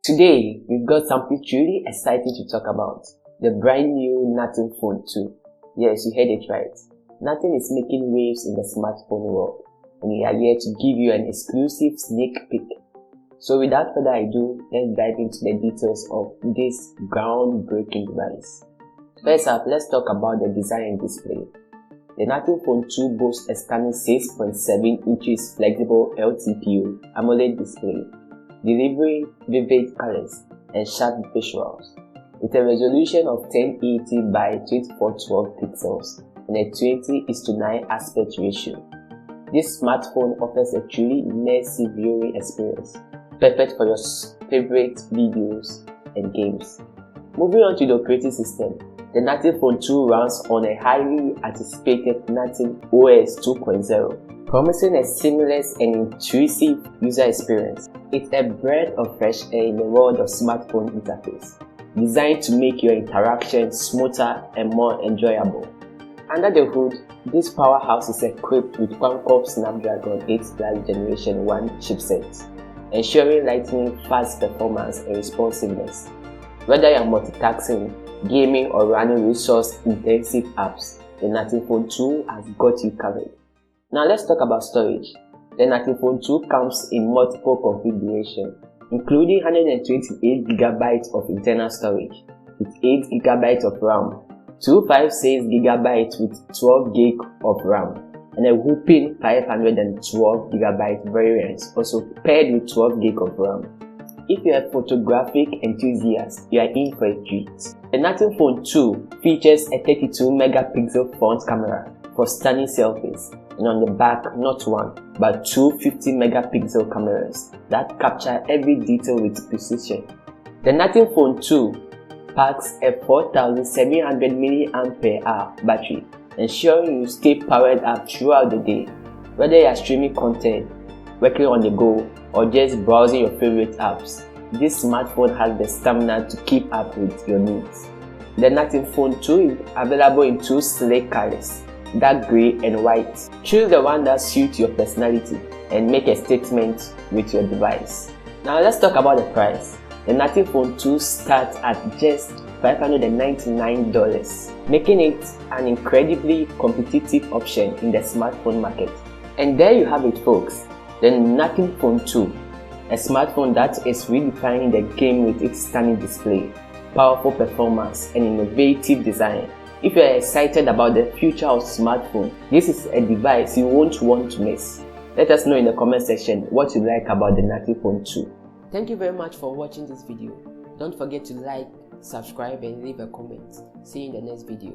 Today, we've got something truly exciting to talk about. The brand new Nothing Phone 2. Yes, you heard it right. Nothing is making waves in the smartphone world, and we are here to give you an exclusive sneak peek. So without further ado, let's dive into the details of this groundbreaking device. First up, let's talk about the design and display. The Nothing Phone 2 boasts a stunning 6.7 inches flexible LTPO AMOLED display, delivering vivid colors and sharp visuals. With a resolution of 1080 by 2412 pixels and a 20:9 aspect ratio, this smartphone offers a truly immersive viewing experience, perfect for your favorite videos and games. Moving on to the operating system, the Nothing Phone 2 runs on a highly anticipated Nothing OS 2.0, promising a seamless and intuitive user experience. It's a breath of fresh air in the world of smartphone interface, designed to make your interaction smoother and more enjoyable. Under the hood, this powerhouse is equipped with Qualcomm Snapdragon 8 Plus Generation 1 chipset, ensuring lightning-fast performance and responsiveness. Whether you're multitasking, gaming, or running resource-intensive apps, the Nothing Phone 2 has got you covered. Now let's talk about storage. The Nothing Phone 2 comes in multiple configurations, including 128GB of internal storage with 8GB of RAM, 256GB with 12GB of RAM, and a whopping 512GB variant also paired with 12GB of RAM. If you're a photographic enthusiast, you are in for a treat. The Nothing Phone 2 features a 32MP front camera for stunning selfies, and on the back, not one, but two 50MP cameras that capture every detail with precision. The Nothing Phone 2 packs a 4700mAh battery, ensuring you stay powered up throughout the day. Whether you are streaming content, working on the go, or just browsing your favorite apps, this smartphone has the stamina to keep up with your needs. The Nothing Phone 2 is available in two sleek colors, dark grey and white. Choose the one that suits your personality and make a statement with your device. Now let's talk about the price. The Nothing Phone 2 starts at just $599, making it an incredibly competitive option in the smartphone market. And there you have it, folks. The Nothing Phone 2, a smartphone that is redefining the game with its stunning display, powerful performance, and innovative design. If you are excited about the future of smartphone, this is a device you won't want to miss. Let us know in the comment section what you like about the Nothing Phone 2. Thank you very much for watching this video. Don't forget to like, subscribe, and leave a comment. See you in the next video.